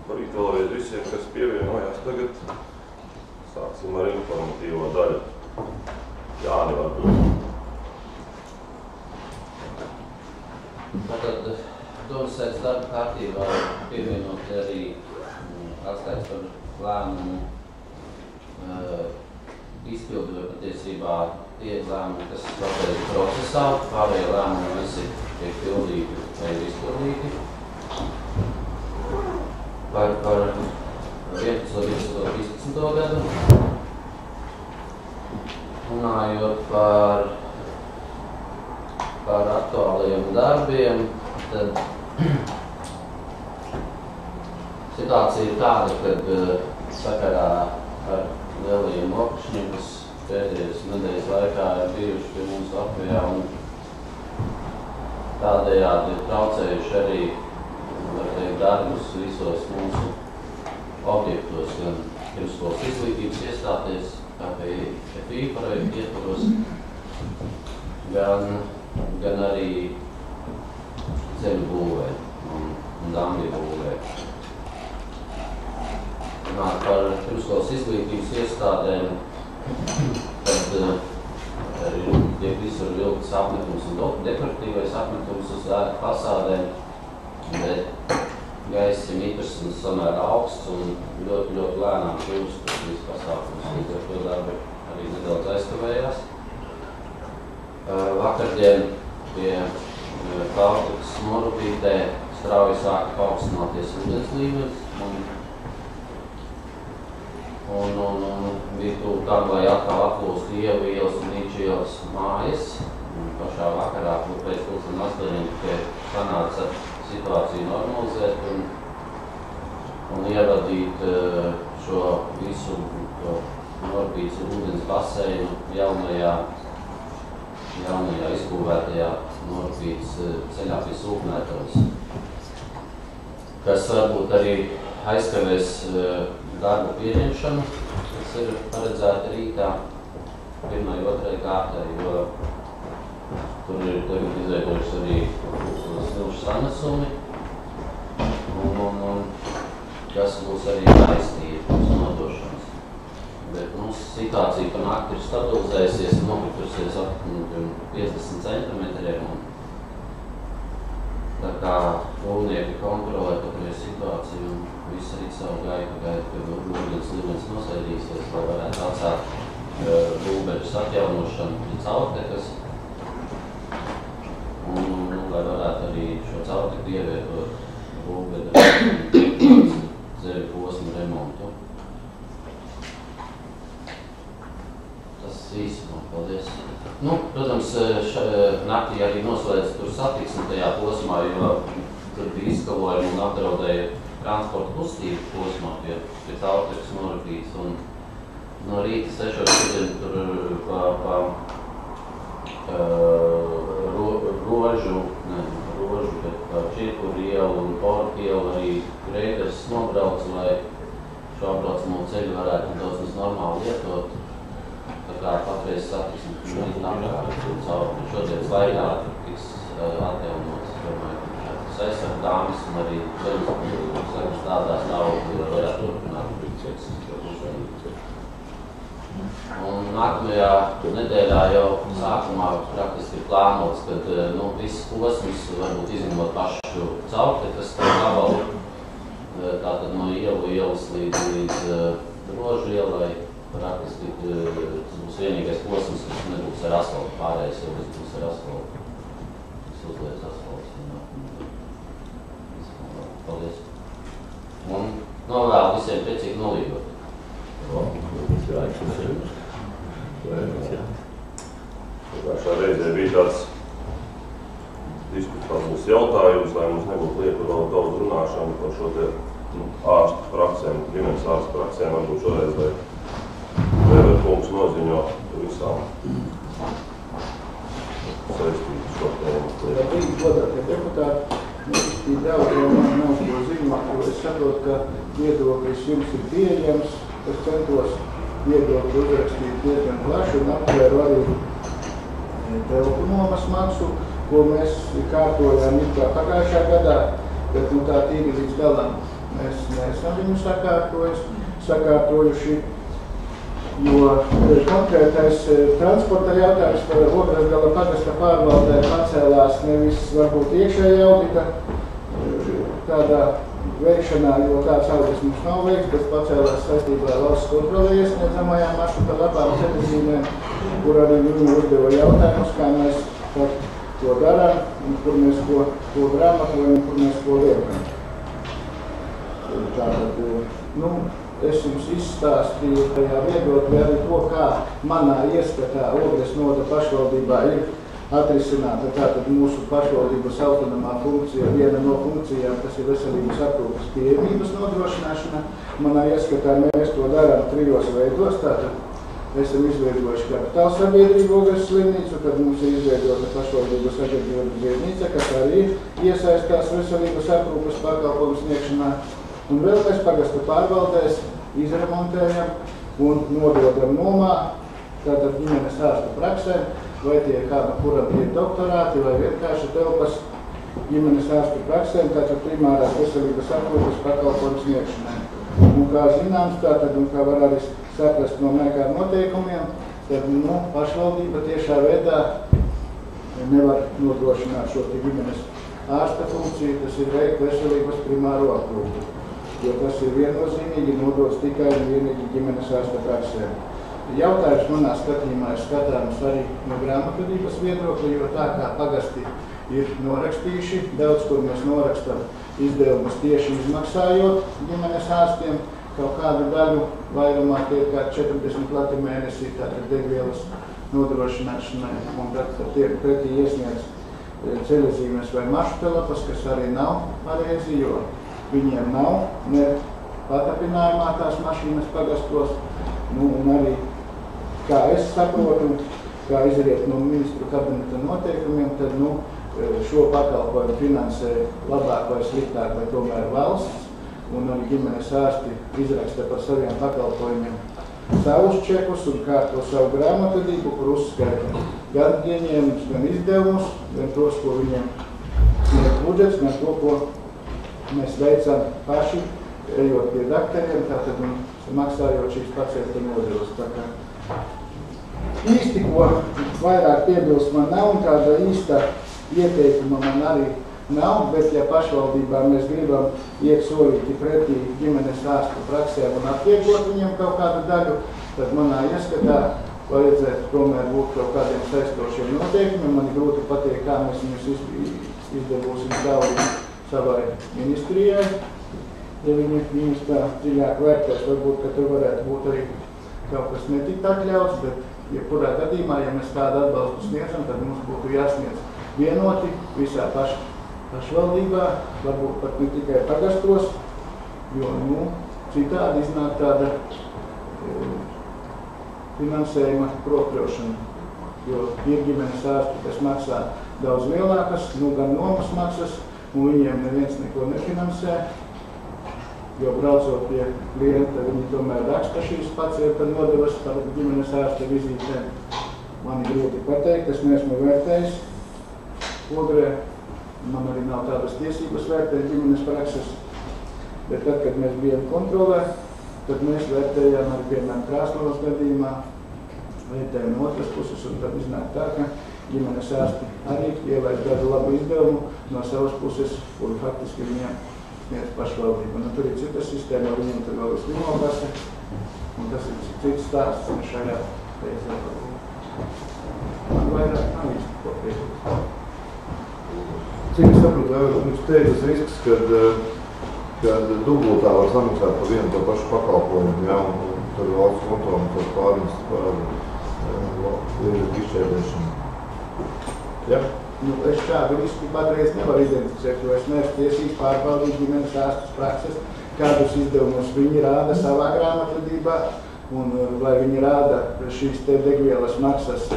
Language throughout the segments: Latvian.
Labrīt vēlreiz visiem, kas pievienojās tagad. Sāksim ar informatīvo daļu. Jāni varbūt. Tātad Domas sēdes darba kārtībā pievienot arī atskaits par lēmumu izpildu, vai patiesībā tie lēmumi, kas vēl ir procesā, pārējie lēmumi visi tiek pildīti vai izpildīti. Par 11. 13. gadu. Runājot par aktuālajiem darbiem, tad situācija ir tāda, kad sakarā ar lielajiem okšņiem, kas pēdējās nedēļas laikā ir bijuši pie mums Latvijā un tādējādi ir traucējuši arī darbus visos mūsu objektos, gan pirmsskolas izglītības iestāties, kā FI projektu ietvaros, gan arī ceļu būvē un dambju būvē. Par pirmsskolas izglītības iestādēm, tad tiek visur vilktas apmetums un dekoratīvais apmetums uz ēku fasādēm, bet gaiss ir mitrs un samērā augsts un ļoti lēnām kļūst viss pasākums, līdz ar to darbi arī nedaudz aizkavējās. Vakardien pie Kaltekas Morupītē strauji sāka paaugstināties ūdens līmenis un bija tuvu tam, lai atkal aplūst Ievu ielas un Nīču ielas mājas. Pašā vakarā pēc 8:00 tikai sanāca situāciju normalizēt un ievadīt šo visu Morupītes ūdens baseinu jaunajā izbūvētajā Morupītes ceļā pie Sūknētavas, kas varbūt arī aizkavēs darbu pieņemšanu, kas ir paredzēta rītā 1. un 2. kārtai, jo tur ir tagad izveidojuši arī smilšu sanesumi, un kas būs arī jāiztīra uz nodošanas. Bet mums situācija pa nakti ir stabilizējusies un nokritusies ap 50 centimetriem. Tā kā būvnieki kontrolē patreiz situāciju un viss arī savu gaitu, kad ūdens līmenis nosēdīsies, lai varētu atsākt būvbeļus atjaunošanu pie caurtekas un lai varētu arī šo caurteku ievietot būvbeļu ceļu posmu remontu. Tas īsumā, paldies. Protams, naktī arī noslēdz tur satiksmi tajā posmā, jo tur bija izkalojumi un apdraudēja transporta kustību posmā pie Caurtekas Morupītes. Un no rīta 6:00 tur bet pa Čirkuru ielu un Portu ielu arī Grēders nobrauc, lai šo apbraucamo ceļu varētu daudz maz normāli lietot. Tā kā patreiz satiksmi šodienas laikā tiks atjaunots, tas aizsarg dāmas un arī ceļus tādā stāvoklī, lai varētu turpināt. Un nākamajā nedēļā jau sākumā praktiski ir plānots, kad viss posms, varbūt izņemot pašu caurtekas gabalu, tātad no Ievu ielas līdz Rožu ielai, praktiski tas būs vienīgais posms, kas nebūs ar asfaltu, pārējais jau būs ar asfaltu. Tas uzliec asfalts. Paldies. Un novēlu visiem priecīgi nolīgot. Pagājušā reizē bija tāds diskutāls jautājums, lai mums nebūtu lieku vēl daudz runāšanu par šo te ārstu praksēm, ģimenes ārstu praksēm, varbūt šoreiz, lai Vēverkungs noziņo visām saistītu šo tēmu. Labrīt, godātie deputāti, Ministrī daudz jau man nav ko ziņot, jo es saprotu, ka viedoklis jums ir pieejams. Es centos viedokli uzrakstīt diezgan plaši un aptvēru arī telpu nomas maksu, ko mēs kārtojām it kā pagājušā gadā, bet tā tīri līdz galam mēs neesam viņu sakārtojuši, jo konkrētais transporta jautājums par Ogresgala pagasta pārvaldē pacēlās nevis varbūt iekšējā audita tādā veikšanā, jo tāds audits mums nav veikts, bet pacēlās saistībā ar valsts kontrolē iesniedzamajām maršruta labām ceļazīmēm, kur arī viņi uzdeva jautājumus, kā mēs to darām, un kur mēs ko grāmatojam, kur mēs ko liekam. Tātad, es jums izstāstīju tajā viedoklī arī to, kā manā ieskatā Ogres novada pašvaldībā ir atrisināta tātad mūsu pašvaldības autonomā funkcija, viena no funkcijām, kas ir veselības aprūpes pieejamības nodrošināšana. Manā ieskatā mēs to darām 3 veidos, tātad esam izveidojuši kapitāla sabiedrību Ogres slimnīcu, tad mums ir izveidota pašvaldības aģentūra Ziednīca, kas arī iesaistās veselības aprūpes pakalpojumu sniegšanā. Un vēl mēs pagasta pārvaldēs izremontējam un nododam nomā, tātad ģimenes ārsta praksēm, vai tie kāda, kuram ir doktorāti, vai vienkārši telpas ģimenes ārstu praksēm, tātad primārās veselības aprūpes pakalpojumu sniegšanai. Un kā zināms, tātad, un kā var arī saprast no mēkā noteikumiem, tad pašvaldība tiešā veidā nevar nodrošināt šo ģimenes ārsta funkciju, tas ir veikt veselības primāro aprūpi, jo tas ir viennozīmīgi nodots tikai un vienīgi ģimenes ārsta praksēm. Jautājums manā skatījumā ir skatāms arī no grāmatvedības viedokļa, jo tā kā pagasti ir norakstījuši, daudz, kur mēs norakstam izdevumus tieši izmaksājot ģimenes ārstiem, kaut kādu daļu vairumā tie kā 40 lati mēnesī, tātad degvielas nodrošināšanai, un tad tiek pretī iesniedz ceļazīmes vai maršrutelapas, kas arī nav pareizi, jo viņiem nav ne patapinājumā tās mašīnas pagastos, un arī, kā es saprotu, kā izriet no ministru kabineta noteikumiem, tad šo pakalpojumu finansē labāk vai sliktāk, vai tomēr valsts, un arī ģimenes ārsti izraksta par saviem pakalpojumiem savus čekus un kārto savu grāmatvedību, kur uzskaita gan ieņēmumus, gan izdevumus, gan tos, ko viņiem sniedz budžets, gan to, ko mēs veicam paši, ejot pie dakteriem, tātad maksājot šīs pacienta nodevas. Īsti, ko vairāk piebilst man nav, un tāda īsta ieteikuma man arī nav, bet ja pašvaldībā mēs gribam iet solīti pretī ģimenes ārstu praksēm un atvieglot viņiem kaut kādu daļu, tad manā ieskatā vajadzētu tomēr būt kaut kādiem saistošiem noteikumiem. Man ir grūti pateikt, kā mēs viņus izdevūsim daudz savai ministrijai. Ja viņus tā dziļāk vērtēs, varbūt, ka tur varētu būt arī kaut kas netikt atļauts, bet jebkurā gadījumā, ja mēs kādu atbalstu sniedzam, tad mums būtu jāsniedz vienoti visā pašvaldībā, varbūt pat ne tikai pagastos, jo citādi iznāk tāda finansējuma kropļošana, jo ir ģimenes ārsti, kas maksā daudz lielākas, gan nomas maksas, un viņiem neviens neko nefinansē, jo braucot pie klienta, viņi tomēr raksta šīs pacienta nodevas par ģimenes ārsta vizītēm. Man ir grūti pateikt, es neesmu vērtējis Ogrē, man arī nav tādas tiesības vērtēt ģimenes prakses, bet tad, kad mēs bijām kontrolē, tad mēs vērtējām arī, piemēram, Krāslavas gadījumā, vērtējām no otras puses, un tad iznāk tā, ka ģimenes ārsti arī ielaid gadu labu izdevumu no savas puses, kuru faktiski viņiem sniedz pašvaldība. Tur ir cita sistēma, viņiem tur vēl ir slimokase, un tas ir cits stāsts, un šajā reizē man vairāk nav īsti ko piebilst. Cik es saprotu, jums teicis risks, kad dubultā var samaksāt par vienu to pašu pakalpojumu, un tad valsts konto un tad pārņas par līdzekļu izšķērdēšanu. Ja? Es šādu risku patreiz nevaru identificēt, jo es neesmu tiesīgs pārbaudīt ģimenes ārstus prakses, kādus izdevumus viņi rāda savā grāmatvedībā, un vai viņi rāda šīs te degvielas maksas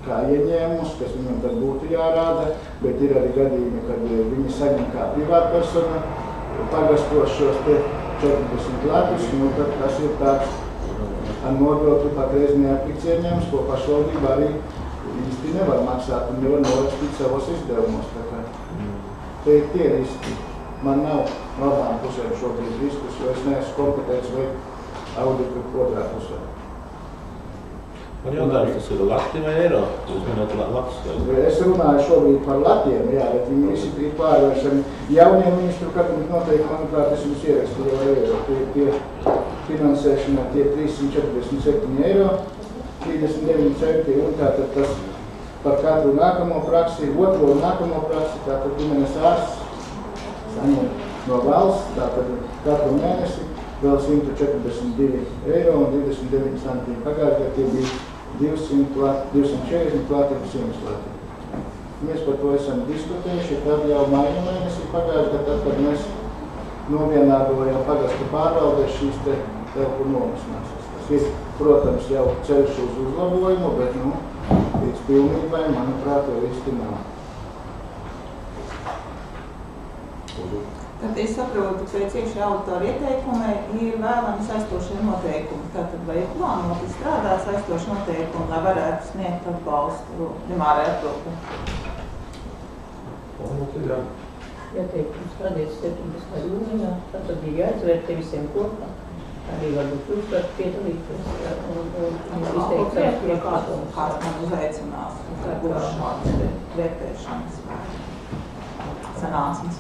kā ieņēmumus, kas viņam tad būtu jārāda, bet ir arī gadījumi, kad viņi saņem kā privātpersona pagastos šos te 40 latus, tad tas ir tāds ar nodokli patreiz neaplikts ieņēmums, ko pašvaldība arī īsti nevar maksāt un nevar norakstīt savos izdevumos. Te ir tie riski. man nav no abām pusēm šobrīd riskus, jo es neesmu kompetents veikt auditu otrā pusē. Man jautājums, tas ir lati vai eiro? Jūs minēt latus vai? Es runāju šobrīd par latiem, jā, bet viņi visi ir pārvēršami. Jaunie ministru kabinetu noteikti, manuprāt, es jums ierakstīju jau eiro. Tie finansēšanā tie 347 eiro, 39 centi, un tātad tas par katru nākamo praksi, otro nākamo praksi, tātad ģimenes ārsts saņem no valsts, tātad katru mēnesi vēl 142 eiro un 29 centīm. Pagājušajā tie bija 240 klāti un 100 klāti. Mēs par to esam diskutējuši, tad jau maija mēnesī pagājušajā, tad, kad mēs novienādojam pagastu pārvaldē šīs te telpu nomasnāsies. Tas ir, protams, jau ceļš uz uzlabojumu, bet, līdz pilnībai, manuprāt, vēl īsti nav. Tad es saprotu, ka pēc iekšējā auditora ieteikuma ir vēlami saistošie noteikumi. Tātad vai ir plānoti strādāt saistoši noteikumi, lai varētu sniegt atbalstu primārai aprūpei? Ieteikums strādāt 17. jūnijā, tad ir jāizvērtē visiem kopā. Arī varbūt jūs varat piedalīties un izteikt savus priekšlikumus. Kāds man uzaicinās, kā būs šādas vērtēšanas sanāksmes.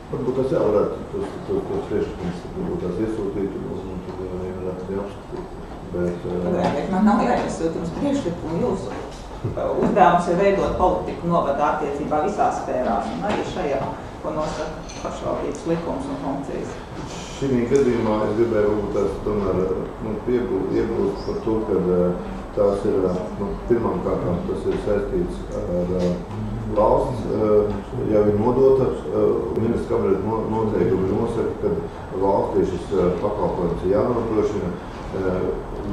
Varbūt tas jāvarētu, tos priekšlikums, varbūt tās iesūtīt un tad varētu apskatīt. Bet man nav jāiesūtums priekšlikumu jūsu. Uzdevums ir veidot politiku novada attiecībā visās sfērās un arī šajā, ko nosaka pašvaldības likums un funkcijas. Šī gadījumā es gribēju varbūt tās tomēr iegūt par to, ka tās ir, pirmām kārtām tas ir saistīts ar valsts, jau ir nodota, ministrs kabineta noteikumi nosaka, ka valstī šis pakalpojums ir jānodrošina.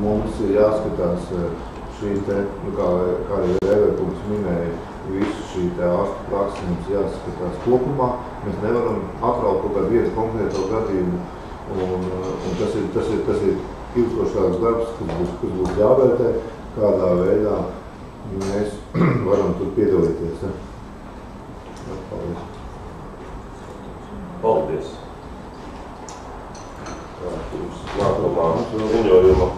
Mums ir jāskatās šī te, kā arī Rēverkungs minēja, visu šī te ārstu praksi mums jāskatās kopumā. Mēs nevaram atraut kaut kādu vienu konkrēto gadījumu, un tas ir ilgstošāks darbs, kas būs jāvērtē, kādā veidā mēs varam tur piedalīties. Paldies. Paldies. Nākamā ziņojuma.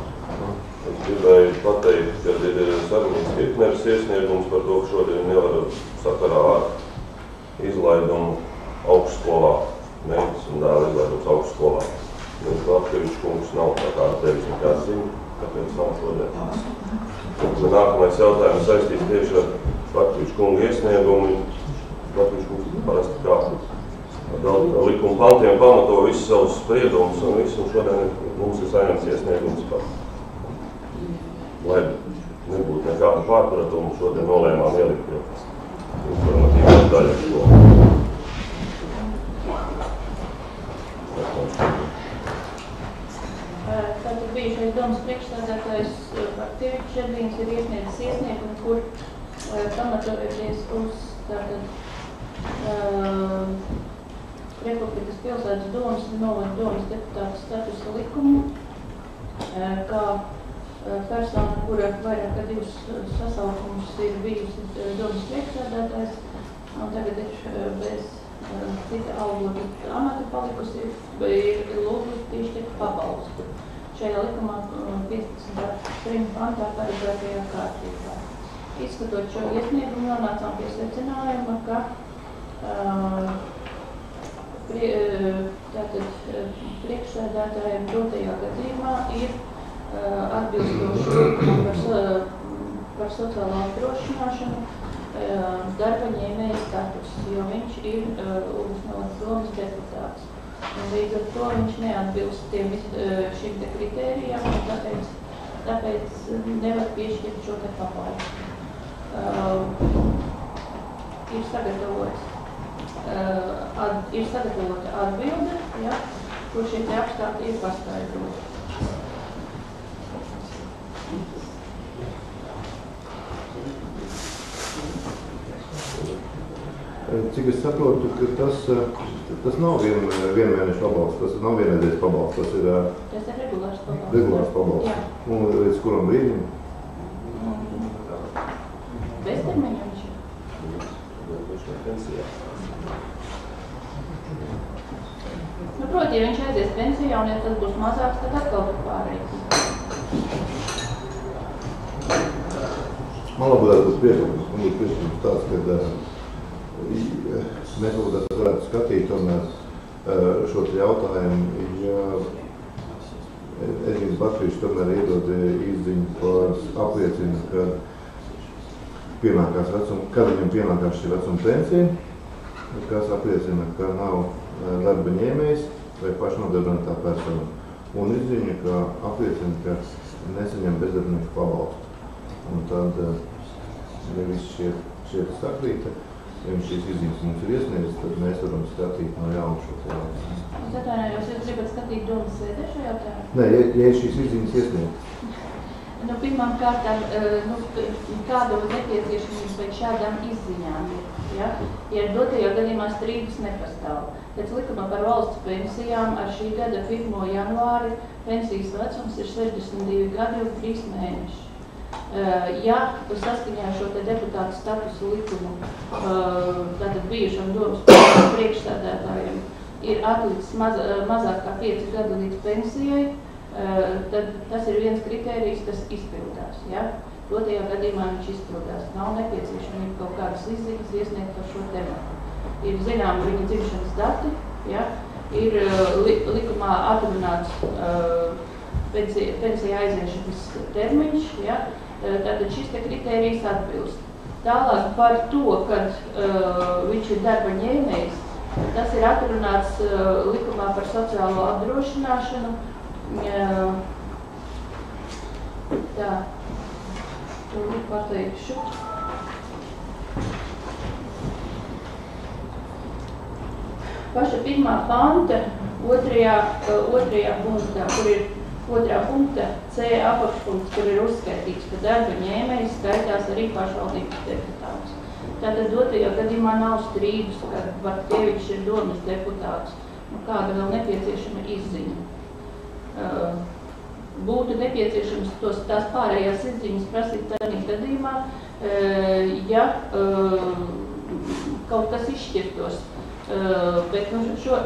Es gribēju pateikt, ka ir Sarmīnas Kirkneres iesniegums par to, ka šodien nevar sakarā ar izlaidumu augstskolā, meitas un dēla izlaidums augstskolā. Latkevičs kungs nav tā kā tevis nekāds ziņa, kāpēc nav šodien. Nākamais jautājums saistīts tieši ar Latkevičs kunga iesniegumu. Latkevičs kungs parasti kā likuma pantiem pamato visus savus spriedumus un visu, un šodien mums ir saņemts iesniegums par. Lai nebūtu nekāda pārpratuma, šodien nolēmām ielikt informatīvās daļas šo. Tātad bijušais domas priekšsēdētājs Bartievičs Žedvīns ir iesniedzis iesniegumu, kur pamatojoties uz Republikas pilsētas domas un novada domas deputāta statusa likumu, kā persona, kura vairāk kā 2 sasaukumus ir bijusi domas priekšsēdētājs, un tagad ir bez cita algota amata palikusi, ir lūgusi piešķirt pabalstu. Šajā likumā 15. pantā paredzētajā kārtībā. Izskatot šo iesniegumu, nonācām pie secinājuma, ka priekšsēdētājiem dotajā gadījumā ir atbilstoši likumam par sociālo apdrošināšanu darba ņēmēja status, jo viņš ir Ulmas domas deputāts. Un līdz ar to viņš neatbilst šim te kritērijām, un tāpēc nevar piešķirt šo te pabalstu. Ir sagatavota atbilde, ja, kur šie te apstākļi ir paskaidroti. Cik es saprotu, ka tas nav vienmēneša pabalsts, tas nav vienreizējs pabalsts, tas ir regulārs pabalsts. Regulārs pabalsts. Jā. Un līdz kuram brīdim? Beztermiņa viņš ir. proti, ja viņš aizies pensijā un ja tas būs mazāks, tad atkal tur pārējais. Man labāk būtu priekšlikums tāds, ka mēs varētu skatīt tomēr šo jautājumu, ja Edgars Batrīšs tomēr iedod izziņu par apliecinu, kad viņam pienākās šī vecuma pensija, kas apliecina, ka nav darba ņēmējs vai pašnodarbinātā persona. Un izziņa, ka apliecina, ka nesaņem bezdarbnieku pabalstu. Un tad, ja viss šie sakrīta, ja šīs izziņas mums ir iesniedzis, tad mēs varam skatīt no jauna šo jautājumu. Es atvainojos, jūs gribat skatīt domas sēdē šo jautājumu? Nē, ja šīs izziņas iesniedzis. Pirmām kārtām, kāda nepieciešamības vai šādām izziņām ir? Ja ir dotajā gadījumā strīdus nepastāv. Pēc likuma par valsts pensijām ar šī gada 1. janvāri pensijas vecums ir 62 gadi un 3 mēneši. Ja saskaņā ar šo deputātu statusu likumu, tātad bijušam domas priekšsēdētājiem ir atlicis mazāk kā 5 gadi līdz pensijai, tad tas ir viens kritērijs, kas izpildās. Ja? Dotajā gadījumā viņš izpildās. Nav nepieciešamība kaut kādas izziņas iesniegt par šo tematu. Ir zinām viņa dzimšanas dati, ja? Ir likumā atrunāts pensija aiziešanas termiņš, ja? Tātad šis te kritērijs atbilst. Tālāk par to, kad viņš ir darba ņēmējs, tas ir atrunāts likumā par sociālo apdrošināšanu. Tā, to pateikšu. Paša 1. panta, 2. punktā, kur ir 2. punkta C apakšpunkts, kur ir uzskaitīts, ka darba ņēmējs skaitās arī pašvaldības deputāts. Tātad dotajā gadījumā nav strīdus, ka Bartkevičs ir domas deputāts. Kāda vēl nepieciešama izziņa? Būtu nepieciešams tās pārējās izziņas prasīt tādā gadījumā, ja kaut kas izšķirtos. Bet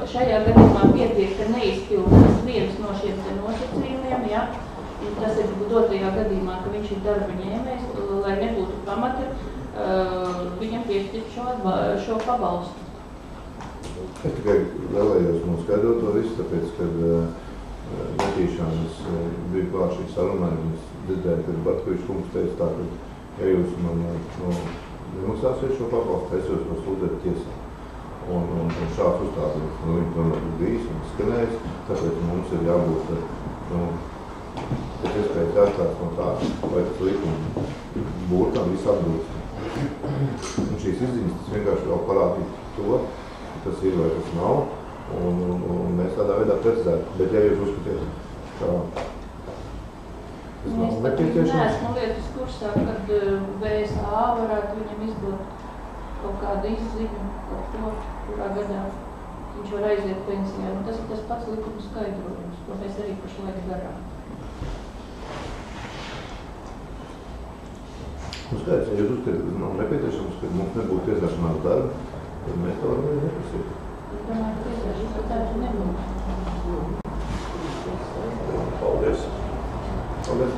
šajā gadījumā pietiek, ka neizpildās viens no šiem nosacījumiem, ja? Tas ir dotajā gadījumā, ka viņš ir darba ņēmējs, lai nebūtu pamata viņam piešķirt šo pabalstu. Es tikai vēlējos noskaidrot to visu, tāpēc, kad netīšām es biju klāt šī sarunā, un es dzirdēju, ka Bartkevičs kungs teica tā, ka ja jūs man nemaksāsiet šo pabalstu, es jūs to sūdzētu tiesā. Un šāds uzstādījums viņa tomēr ir bijis un skanējis, tāpēc mums ir jābūt pēc iespējas jāatklāt no tā, vai tas likuma burtam viss atbilst. Un šīs izziņas tas vienkārši vēl parādīt to, kas ir vai kas nav, un mēs tādā veidā precizētu. Bet ja jūs uzskatiet, ka tas nav nepieciešams? Mēs esmu lietas kursā, kad VSA varētu viņam izdot kaut kādu izziņu par to, kurā gadā viņš var aiziet pensijā. Tas ir tas pats likuma skaidrojums, ko mēs arī pašlaik darām. Skaidrs, ja jūs uzskatāt, ka nav nepieciešams, ka mums nebūtu iesāšanās darba, tad mēs to varam arī neprasīt. Es domāju, ka iesāšanās darba nebūtu. Paldies. Paldies.